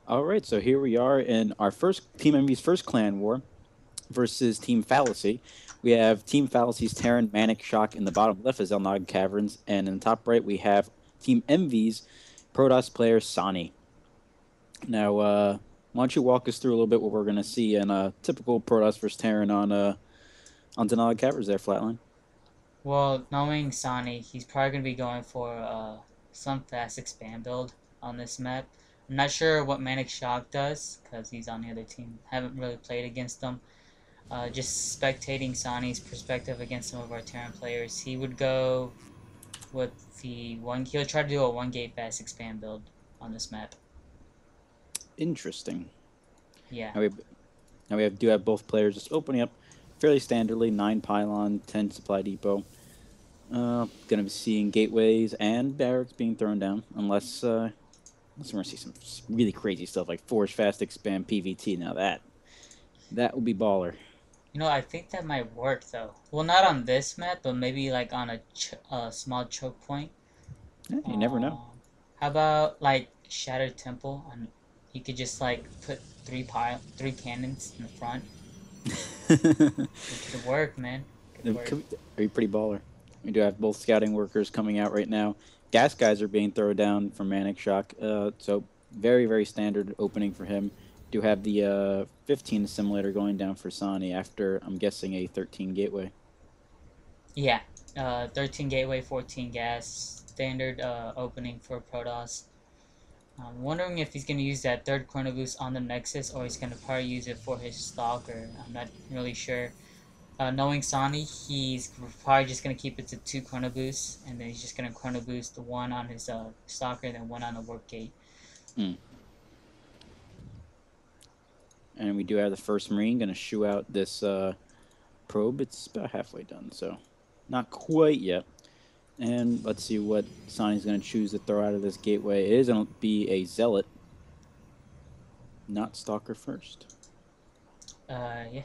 All right, so here we are in our first Team MV's first clan war versus Team Fallacy. We have Team Fallacy's Terran Manicshock in the bottom left as Elnog Caverns, and in the top right we have Team Envy's Protoss player Sani. Now, why don't you walk us through a little bit what we're going to see in a typical Protoss versus Terran on Elnog Caverns there, Flatline? Well, knowing Sani, he's probably going to be going for some fast expand build on this map. I'm not sure what Manicshock does, because he's on the other team. Haven't really played against them. Just spectating Sani's perspective against some of our Terran players, he would go with the one. He'll try to do a one gate fast expand build on this map. Interesting. Yeah. Now we do have both players just opening up fairly standardly 9 pylon, 10 supply depot. Gonna be seeing gateways and barracks being thrown down, unless we're gonna see some really crazy stuff like forge fast expand PVT. Now that would be baller. I think that might work though. Well, not on this map, but maybe like on a small choke point. Yeah, you never know. How about like Shattered Temple? And you could just like put three cannons in the front. It could work, man. Could It work. could be pretty baller. We do have both scouting workers coming out right now. Gas guys are being thrown down from Manic Shock. So very standard opening for him. Do have the 15 assimilator going down for Sani after I'm guessing a 13 gateway. Yeah. 13 gateway, 14 gas. Standard opening for Protoss. I'm wondering if he's gonna use that third Chrono Boost on the Nexus, or he's gonna probably use it for his Stalker. I'm not really sure. Knowing Sani, he's probably just gonna keep it to 2 Chrono Boosts, and then he's just gonna Chrono Boost the one on his Stalker, and then one on the Warp Gate. Mm. And we do have the first Marine going to shoo out this probe. It's about halfway done, so not quite yet. And let's see what Sani's going to choose to throw out of this gateway. It is going to be a Zealot, not Stalker first. Yeah.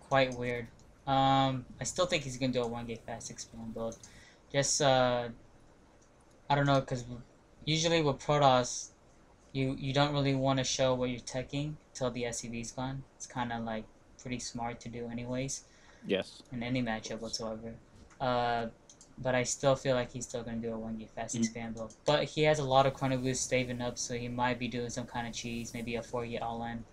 Quite weird. I still think he's gonna do a one gate fast expand build. Just I don't know, cause usually with Protoss, you don't really want to show what you're teching till the SCV's gone. It's kind of like pretty smart to do anyways Yes. in any matchup whatsoever. Uh, but I still feel like he's still gonna do a one gate fast expand build. But he has a lot of Chrono Boost saving up, so he might be doing some kind of cheese, maybe a 4 gate all in.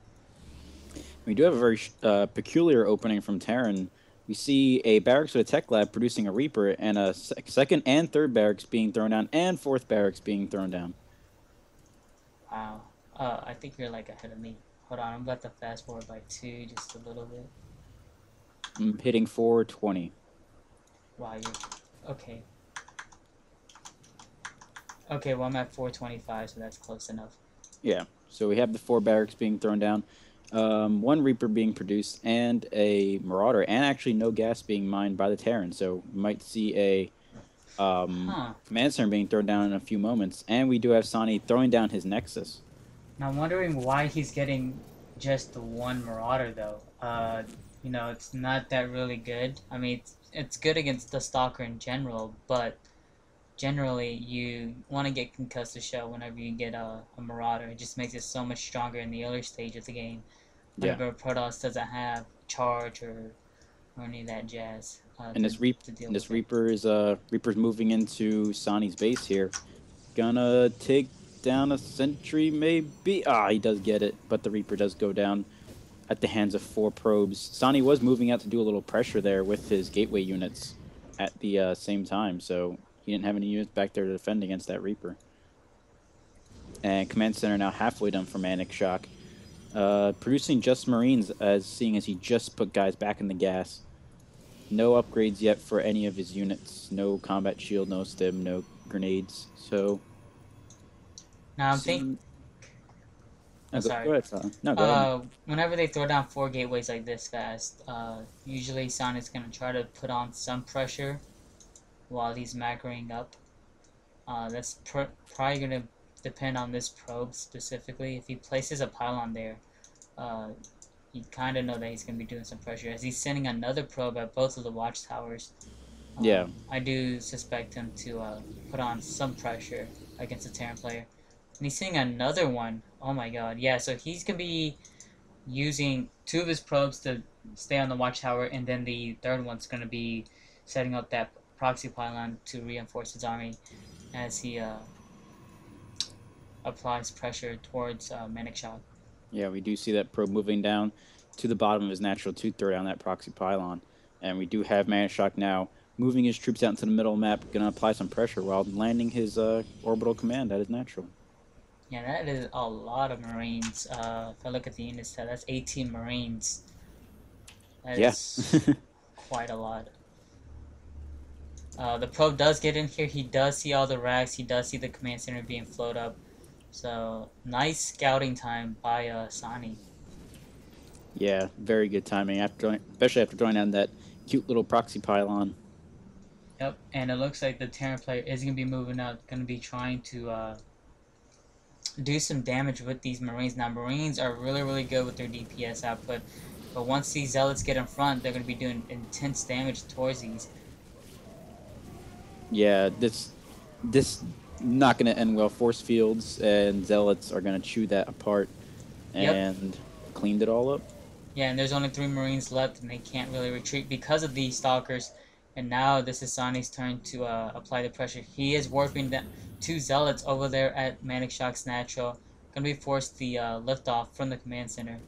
We do have a very peculiar opening from Terran. We see a barracks with a tech lab producing a Reaper, and a second and third barracks being thrown down, and fourth barracks being thrown down. Wow. I think you're like ahead of me. Hold on, I'm about to fast forward by 2 just a little bit. I'm hitting 420. Wow, you're okay. Okay, well I'm at 425, so that's close enough. Yeah. So we have the 4 barracks being thrown down, 1 Reaper being produced, and a Marauder, and actually no gas being mined by the Terran. So we might see a command center being thrown down in a few moments. And we do have Sani throwing down his Nexus. Now I'm wondering why he's getting just the one Marauder though. It's not that really good. I mean, it's good against the Stalker in general, but generally you want to get concussive shell whenever you get a Marauder. It just makes it so much stronger in the early stage of the game. Yeah. Whenever Protoss doesn't have charge or any of that jazz And to deal with it. Reaper is Reaper's moving into Sani's base here. Gonna take down a sentry maybe. Ah, he does get it, but the Reaper does go down at the hands of 4 probes. Sani was moving out to do a little pressure there with his gateway units at the same time, so he didn't have any units back there to defend against that Reaper. And Command Center now halfway done for Manic Shock. Producing just Marines, seeing as he just put guys back in the gas. No upgrades yet for any of his units. No combat shield, no stim, no grenades. So Now I'm thinking. no, Oh, go sorry. ahead. No, go ahead. Whenever they throw down 4 gateways like this fast, usually Sonic is gonna try to put on some pressure while he's macroing up. That's probably gonna depend on this probe specifically. If he places a pylon there, you kind of know that he's gonna be doing some pressure. As he's sending another probe at both of the watchtowers, Yeah. I do suspect him to put on some pressure against the Terran player. And he's seeing another one. Oh my god. Yeah, so he's going to be using two of his probes to stay on the watchtower, and then the third one's going to be setting up that proxy pylon to reinforce his army as he applies pressure towards Manicshock. Yeah, we do see that probe moving down to the bottom of his natural to throw down that proxy pylon. And we do have Manicshock now moving his troops out into the middle of the map, going to apply some pressure while landing his orbital command at his natural. Yeah, that is a lot of Marines. If I look at the unit stat, that's 18 Marines. That Yeah. is quite a lot. The probe does get in here. He does see all the racks. He does see the command center being float up. So, nice scouting time by Sani. Yeah, very good timing, especially after throwing down that cute little proxy pylon. Yep, and it looks like the Terran player is going to be moving out, going to be trying to do some damage with these Marines. Now, Marines are really, really good with their DPS output, but once these Zealots get in front, they're going to be doing intense damage towards these. Yeah, this not going to end well. Force fields and zealots are going to chew that apart, and cleaned it all up. Yeah, and there's only 3 Marines left, and they can't really retreat because of these Stalkers. And now this is Sani's turn to apply the pressure. He is warping the 2 Zealots over there at Manicshock's natural. Gonna be forced the liftoff from the command center.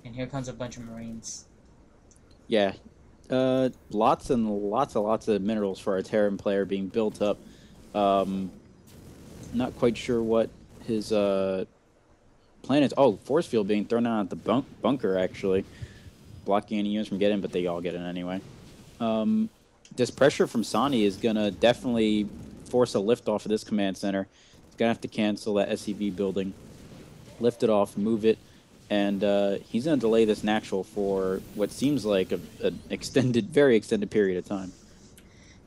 And here comes a bunch of Marines. Yeah, lots and lots of minerals for our Terran player being built up. Not quite sure what his plan is. Oh, force field being thrown out at the bunker, actually. Blocking any units from getting in, but they all get in anyway. This pressure from Sani is going to definitely force a lift off of this command center. He's going to have to cancel that SCV building, lift it off, move it, and he's going to delay this natural for what seems like an extended, very extended period of time.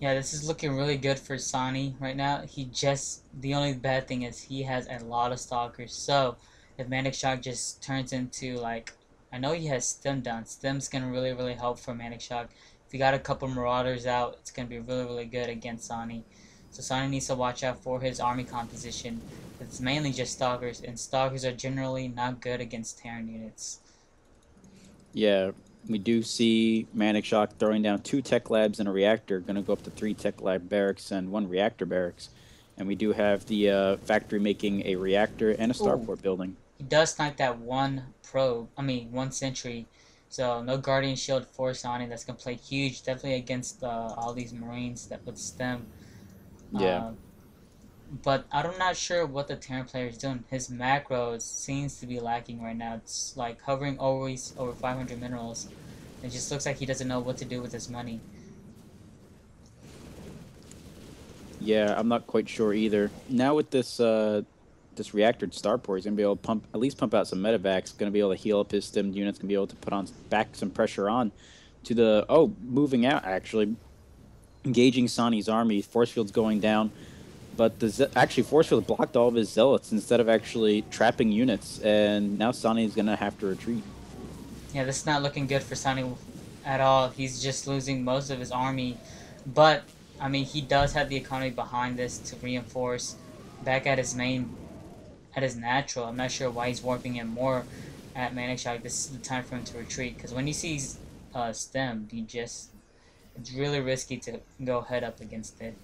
Yeah, this is looking really good for Sani right now. The only bad thing is he has a lot of Stalkers. So, if Manicshock just turns into, like, I know he has Stem down. Stem's going to really, really help for Manicshock. If you got a couple Marauders out, it's going to be really, really good against Sani. So Sani needs to watch out for his army composition. It's mainly just Stalkers, and Stalkers are generally not good against Terran units. Yeah, we do see Manicshock throwing down 2 tech labs and a reactor, going to go up to 3 tech lab barracks and 1 reactor barracks. And we do have the factory making a reactor and a starport building. He does snipe that one sentry. So no Guardian Shield force on it. That's going to play huge, definitely against all these Marines that with STEM. Yeah. But I'm not sure what the Terran player is doing. His macros seems to be lacking right now. It's like hovering always over 500 minerals. It just looks like he doesn't know what to do with his money. Yeah, I'm not quite sure either. Now with this this reactor starport, he's gonna be able to at least pump out some medevacs. Gonna be able to heal up his stemmed units. Gonna be able to put on back some pressure on to the moving out actually, engaging Sani's army. Force field's going down, but actually force field blocked all of his zealots instead of actually trapping units, and now Sani's gonna have to retreat. Yeah, this is not looking good for Sani at all. He's just losing most of his army, but I mean, he does have the economy behind this to reinforce back at his natural. I'm not sure why he's warping in more at Manicshock. This is the time for him to retreat, because when he sees stem, it's really risky to go head up against it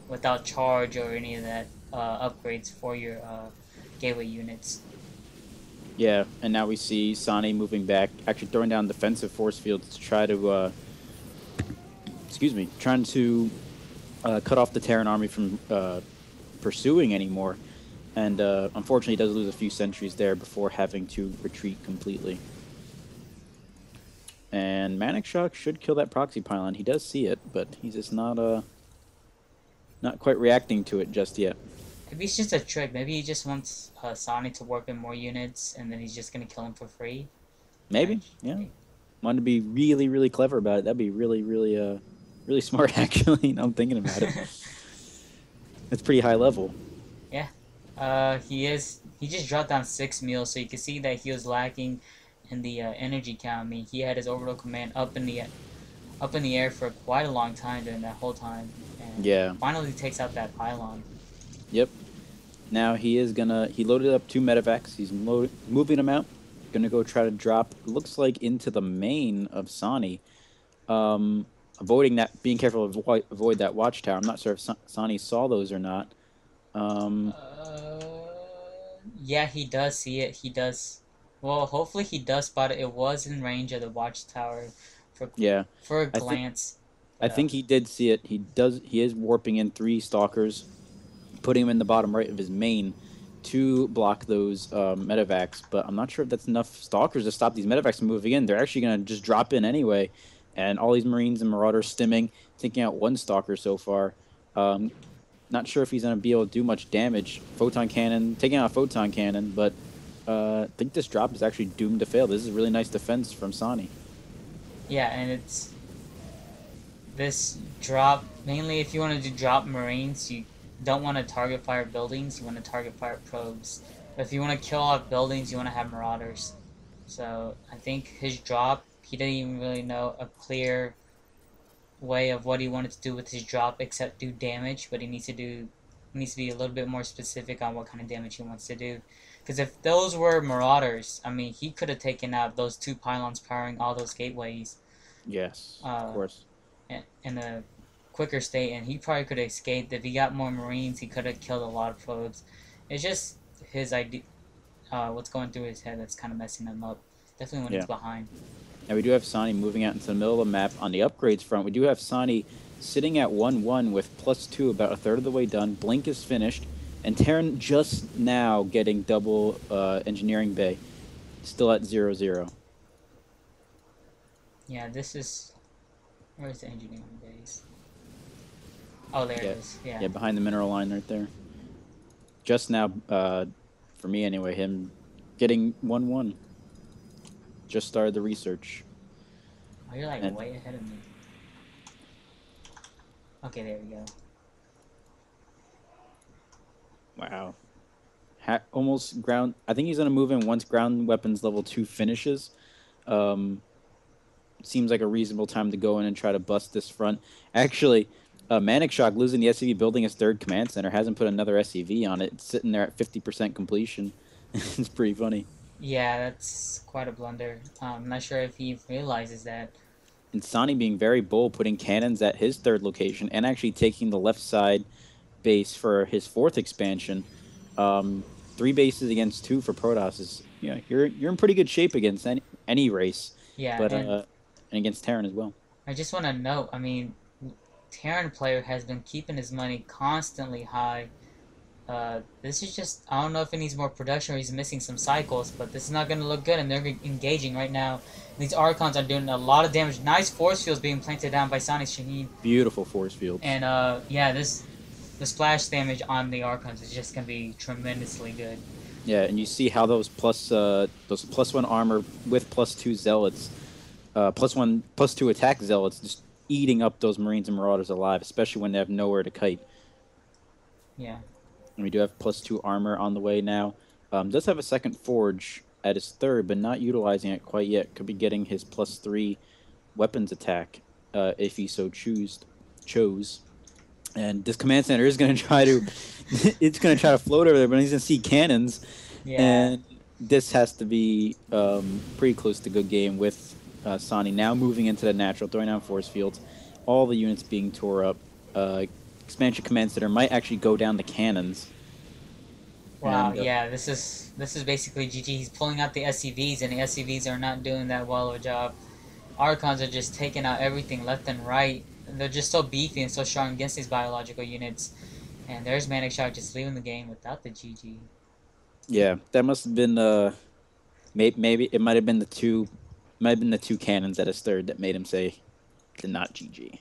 without charge or any of that upgrades for your gateway units. Yeah, and now we see Sani moving back, actually throwing down defensive force fields to try to, trying to cut off the Terran army from pursuing anymore. And unfortunately, he does lose a few sentries there before having to retreat completely. And Manicshock should kill that proxy pylon. He does see it, but he's just not quite reacting to it just yet. Maybe it's just a trick. Maybe he just wants Sani to warp in more units, and then he's just gonna kill him for free. Maybe, yeah. Wanted to be really, really clever about it. That'd be really, really, really smart, actually. Now I'm thinking about it. That's pretty high level. Yeah. He just dropped down 6 meals, so you can see that he was lacking in the energy count. I mean, he had his orbital command up in the air for quite a long time during that whole time. And yeah. finally takes out that pylon. Yep. Now he loaded up 2 medevacs. He's moving them out. Gonna go try to drop. Looks like into the main of Sani. Um, avoiding that, being careful to avoid that watchtower. I'm not sure if Sani saw those or not. Um, Uh, yeah, he does see it. He does. Well, hopefully he does spot it. It was in range of the watchtower for yeah, for a I think glance. I But think he did see it. He is warping in 3 stalkers, putting him in the bottom right of his main to block those medevacs. But I'm not sure if that's enough stalkers to stop these medevacs from moving in. They're actually going to just drop in anyway. And all these Marines and Marauders stimming, taking out 1 stalker so far. Um, not sure if he's going to be able to do much damage. Photon cannon, taking out a photon cannon, but I think this drop is actually doomed to fail. This is really nice defense from Sani. yeah, and it's this drop mainly if you want to do drop Marines, you don't want to target fire buildings. You want to target fire probes. But if you want to kill off buildings, you want to have Marauders. So I think his drop, he didn't even really know a clear way of what he wanted to do with his drop except do damage, but he needs to be a little bit more specific on what kind of damage he wants to do. Because if those were Marauders, I mean, he could have taken out those 2 pylons powering all those gateways Yes, of uh, course. in a quicker state, and he probably could have escaped. If he got more Marines, he could have killed a lot of probes. It's just his idea, what's going through his head that's kind of messing him up. Definitely when he's Yeah. behind. Now we do have Sani moving out into the middle of the map. On the upgrades front, we do have Sani sitting at 1-1 with +2, about a third of the way done. Blink is finished, and Terran just now getting double engineering bay, still at 0-0. Yeah, this is where's the engineering base? Oh, there Yeah, it is. Yeah. yeah, behind the mineral line right there. Just now, for me anyway, him getting 1-1. Just started the research, Oh, you're like and way ahead of me. Okay, there we go. wow, almost ground. I think he's gonna move in once ground weapons level 2 finishes. Um, seems like a reasonable time to go in and try to bust this front. Actually, Manicshock losing the SCV, building his third command center, hasn't put another SCV on it. It's sitting there at 50% completion. It's pretty funny. Yeah, that's quite a blunder. I'm not sure if he realizes that. And Sani being very bold, putting cannons at his third location and actually taking the left side base for his fourth expansion. 3 bases against 2 for Protoss is, you're in pretty good shape against any race, Yeah, but and and against Terran as well. I just want to note, I mean, Terran player has been keeping his money constantly high. This is just, I don't know if he needs more production or he's missing some cycles, but this is not going to look good, and they're engaging right now. These Archons are doing a lot of damage. Nice force fields being planted down by SaniShahin. Beautiful force fields. And, yeah, the splash damage on the Archons is just going to be tremendously good. Yeah, and you see how those +1 armor with +2 zealots, +1 +2 attack zealots, just eating up those Marines and Marauders alive, especially when they have nowhere to kite. Yeah. And we do have +2 armor on the way now. Does have a second forge at his third, but not utilizing it quite yet. Could be getting his +3 weapons attack if he so chose. And this command center is going to try to, it's going to try to float over there, but he's going to see cannons. Yeah. And this has to be pretty close to good game with Sani now moving into the natural, throwing down force fields. All the units being tore up. Expansion command center might actually go down the cannons. Wow, And yeah, this is basically GG. He's pulling out the SCVs, and the SCVs are not doing that well of a job. Archons are just taking out everything left and right. They're just so beefy and so strong against these biological units. And there's Manicshock just leaving the game without the GG. yeah, that must have been maybe it might have been the 2 cannons at his third that made him say to not GG.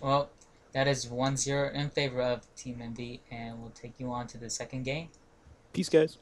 Well, that is 1-0 in favor of Team MB, and we'll take you on to the second game. Peace, guys.